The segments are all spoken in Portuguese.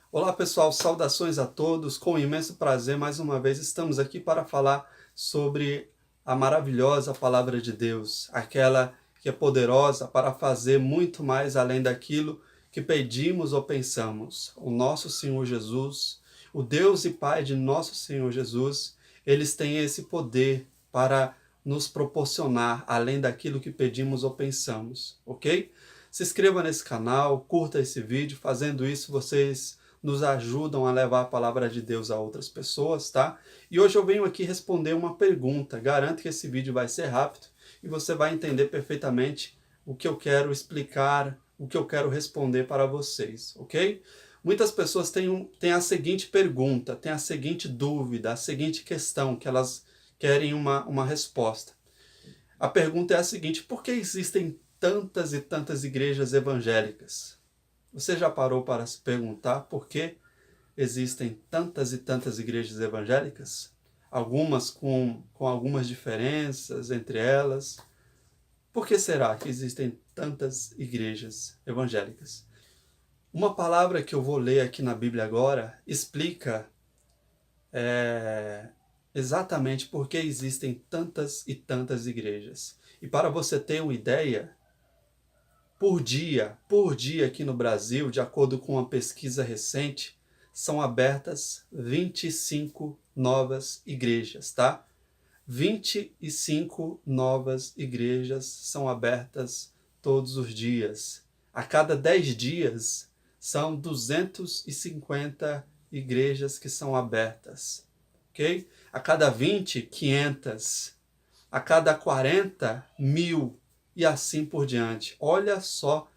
Olá pessoal, saudações a todos. Com imenso prazer, mais uma vez estamos aqui para falar sobre a maravilhosa palavra de Deus, aquela que é poderosa para fazer muito mais além daquilo que pedimos ou pensamos. O nosso Senhor Jesus, o Deus e Pai de nosso Senhor Jesus, eles têm esse poder para nos proporcionar além daquilo que pedimos ou pensamos, ok? Se inscreva nesse canal, curta esse vídeo. Fazendo isso, vocês nos ajudam a levar a palavra de Deus a outras pessoas, tá? E hoje eu venho aqui responder uma pergunta. Garanto que esse vídeo vai ser rápido e você vai entender perfeitamente o que eu quero explicar, o que eu quero responder para vocês, ok? Muitas pessoas têm a seguinte pergunta, têm a seguinte dúvida, a seguinte questão, que elas querem uma resposta. A pergunta é a seguinte: por que existem tantas e tantas igrejas evangélicas? Você já parou para se perguntar por que existem tantas e tantas igrejas evangélicas? Algumas com algumas diferenças entre elas. Por que será que existem tantas igrejas evangélicas? Uma palavra que eu vou ler aqui na Bíblia agora explica exatamente por que existem tantas e tantas igrejas. E para você ter uma ideia, por dia aqui no Brasil, de acordo com uma pesquisa recente, são abertas 25 novas igrejas, tá? 25 novas igrejas são abertas todos os dias. A cada 10 dias, são 250 igrejas que são abertas, ok? A cada 20, 500. A cada 40, 1.000. E assim por diante. Olha só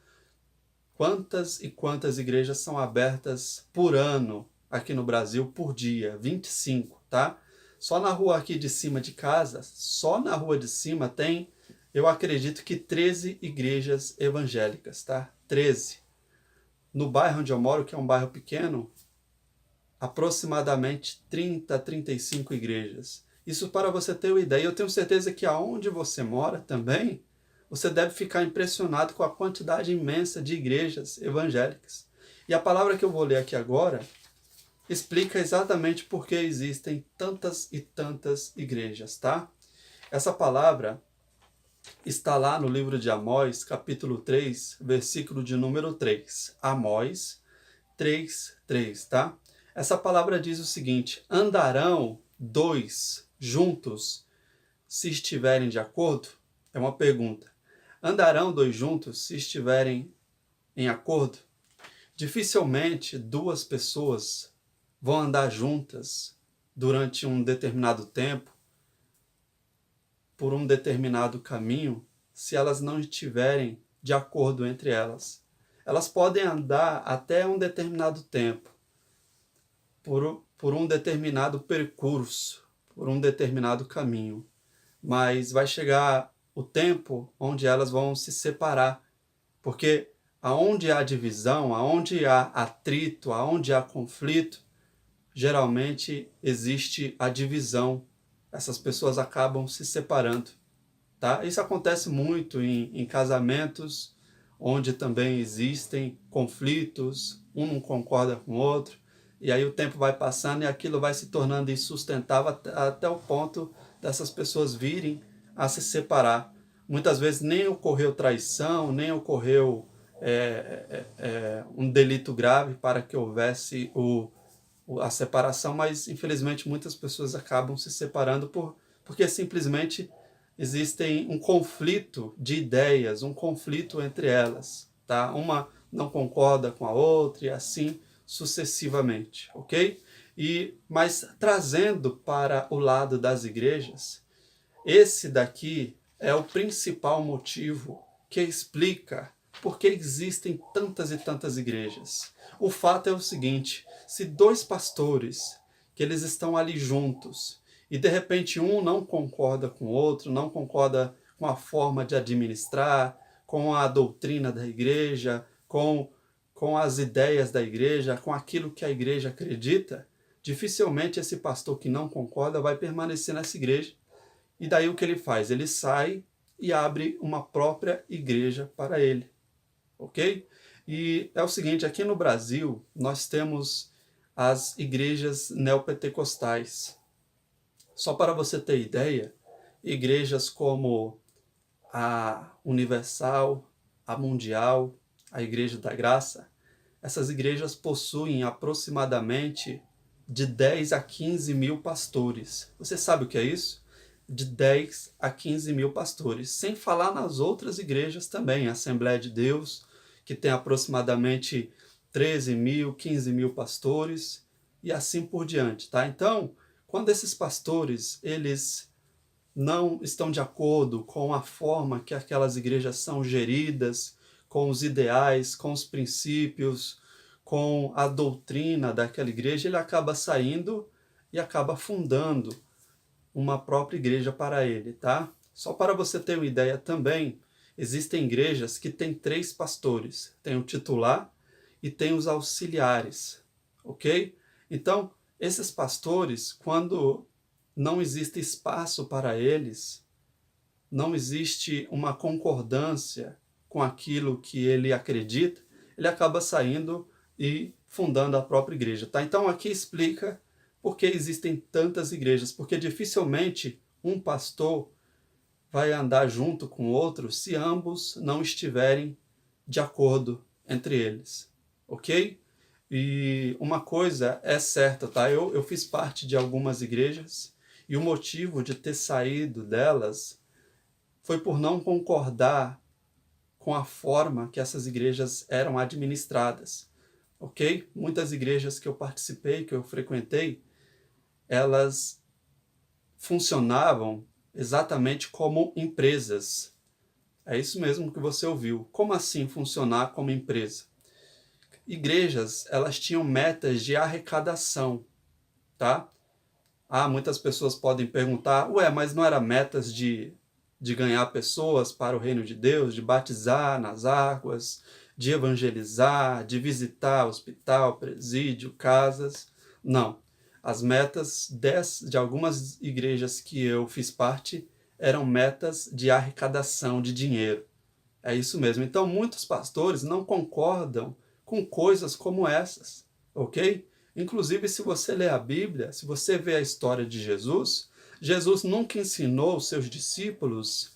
quantas e quantas igrejas são abertas por ano aqui no Brasil, por dia. 25, tá? Só na rua aqui de cima de casa, só na rua de cima tem, eu acredito que 13 igrejas evangélicas, tá? 13. No bairro onde eu moro, que é um bairro pequeno, aproximadamente 30, 35 igrejas. Isso para você ter uma ideia. Eu tenho certeza que aonde você mora também, você deve ficar impressionado com a quantidade imensa de igrejas evangélicas. E a palavra que eu vou ler aqui agora explica exatamente por que existem tantas e tantas igrejas, tá? Essa palavra está lá no livro de Amós, capítulo 3, versículo de número 3. Amós 3, 3, tá? Essa palavra diz o seguinte: andarão dois juntos se estiverem de acordo? É uma pergunta. Andarão dois juntos se estiverem em acordo? Dificilmente duas pessoas vão andar juntas durante um determinado tempo, por um determinado caminho, se elas não estiverem de acordo entre elas. Elas podem andar até um determinado tempo, por um determinado percurso, por um determinado caminho, mas vai chegar o tempo onde elas vão se separar, porque aonde há divisão, aonde há atrito, aonde há conflito, geralmente existe a divisão. Essas pessoas acabam se separando, tá? Isso acontece muito em casamentos, onde também existem conflitos, um não concorda com o outro, e aí o tempo vai passando e aquilo vai se tornando insustentável até o ponto dessas pessoas virem a se separar. Muitas vezes nem ocorreu traição, nem ocorreu um delito grave para que houvesse a separação, mas infelizmente muitas pessoas acabam se separando porque simplesmente existem um conflito de ideias, um conflito entre elas, tá? Uma não concorda com a outra e assim sucessivamente, ok? Mas trazendo para o lado das igrejas, esse daqui é o principal motivo que explica por que existem tantas e tantas igrejas. O fato é o seguinte: se dois pastores, que eles estão ali juntos, e de repente um não concorda com o outro, não concorda com a forma de administrar, com a doutrina da igreja, com as ideias da igreja, com aquilo que a igreja acredita, dificilmente esse pastor que não concorda vai permanecer nessa igreja. E daí o que ele faz? Ele sai e abre uma própria igreja para ele, ok? E é o seguinte, aqui no Brasil nós temos as igrejas neopentecostais. Só para você ter ideia, igrejas como a Universal, a Mundial, a Igreja da Graça, essas igrejas possuem aproximadamente de 10 a 15 mil pastores. Você sabe o que é isso? De 10 a 15 mil pastores. Sem falar nas outras igrejas também, a Assembleia de Deus, que tem aproximadamente 13 mil, 15 mil pastores, e assim por diante, tá? Então, quando esses pastores, eles não estão de acordo com a forma que aquelas igrejas são geridas, com os ideais, com os princípios, com a doutrina daquela igreja, ele acaba saindo e acaba fundando uma própria igreja para ele, tá? Só para você ter uma ideia também, existem igrejas que têm 3 pastores. Tem o titular e tem os auxiliares, ok? Então, esses pastores, quando não existe espaço para eles, não existe uma concordância com aquilo que ele acredita, ele acaba saindo e fundando a própria igreja, tá? Então aqui explica por que existem tantas igrejas, porque dificilmente um pastor vai andar junto com outro se ambos não estiverem de acordo entre eles, ok? E uma coisa é certa, tá? Eu fiz parte de algumas igrejas e o motivo de ter saído delas foi por não concordar com a forma que essas igrejas eram administradas, ok? Muitas igrejas que eu participei, que eu frequentei, elas funcionavam exatamente como empresas. É isso mesmo que você ouviu. Como assim funcionar como empresa? Igrejas, elas tinham metas de arrecadação, tá? Muitas pessoas podem perguntar, ué, mas não era metas de ganhar pessoas para o reino de Deus, de batizar nas águas, de evangelizar, de visitar hospital, presídio, casas? Não. As metas de algumas igrejas que eu fiz parte eram metas de arrecadação de dinheiro. É isso mesmo. Então, muitos pastores não concordam com coisas como essas, ok? Inclusive, se você lê a Bíblia, se você vê a história de Jesus, Jesus nunca ensinou os seus discípulos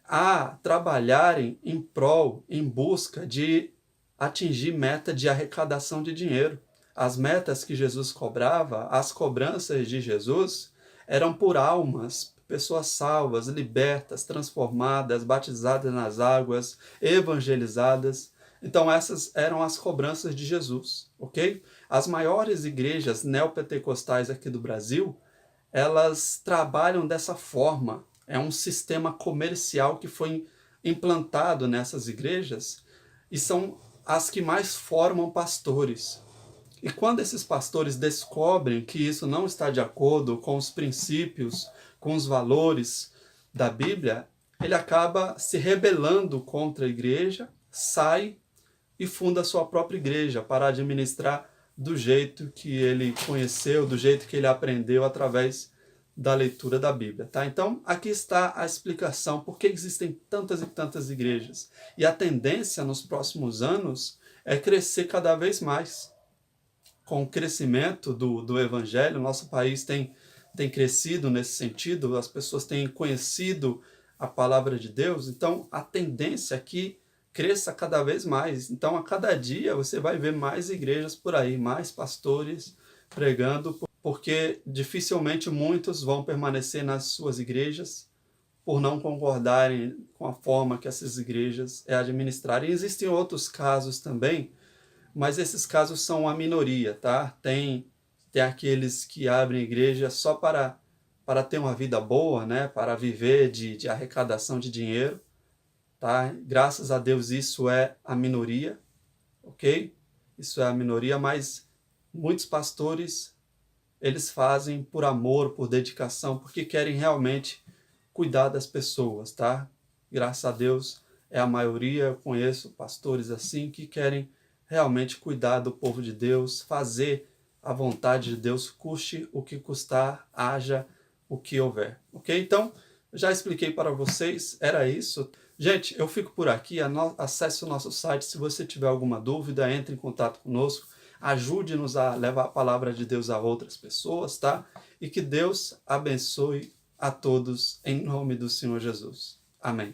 a trabalharem em prol, em busca de atingir meta de arrecadação de dinheiro. As metas que Jesus cobrava, as cobranças de Jesus, eram por almas, pessoas salvas, libertas, transformadas, batizadas nas águas, evangelizadas. Então essas eram as cobranças de Jesus, ok? As maiores igrejas neopentecostais aqui do Brasil, elas trabalham dessa forma. É um sistema comercial que foi implantado nessas igrejas e são as que mais formam pastores. E quando esses pastores descobrem que isso não está de acordo com os princípios, com os valores da Bíblia, ele acaba se rebelando contra a igreja, sai e funda a sua própria igreja para administrar do jeito que ele conheceu, do jeito que ele aprendeu através da leitura da Bíblia, tá? Então, aqui está a explicação por que existem tantas e tantas igrejas. E a tendência nos próximos anos é crescer cada vez mais. Com o crescimento do evangelho, nosso país tem crescido nesse sentido, as pessoas têm conhecido a palavra de Deus, então a tendência é que cresça cada vez mais. Então, a cada dia você vai ver mais igrejas por aí, mais pastores pregando, porque dificilmente muitos vão permanecer nas suas igrejas por não concordarem com a forma que essas igrejas é administrarem. E existem outros casos também, mas esses casos são a minoria, tá? Tem aqueles que abrem igreja só para ter uma vida boa, né? Para viver de arrecadação de dinheiro, tá? Graças a Deus isso é a minoria, ok? Isso é a minoria, mas muitos pastores, eles fazem por amor, por dedicação, porque querem realmente cuidar das pessoas, tá? Graças a Deus é a maioria, eu conheço pastores assim que querem realmente cuidar do povo de Deus, fazer a vontade de Deus, custe o que custar, haja o que houver, ok? Então, já expliquei para vocês, era isso. Gente, eu fico por aqui. Acesse o nosso site. Se você tiver alguma dúvida, entre em contato conosco. Ajude-nos a levar a palavra de Deus a outras pessoas, tá? E que Deus abençoe a todos em nome do Senhor Jesus. Amém.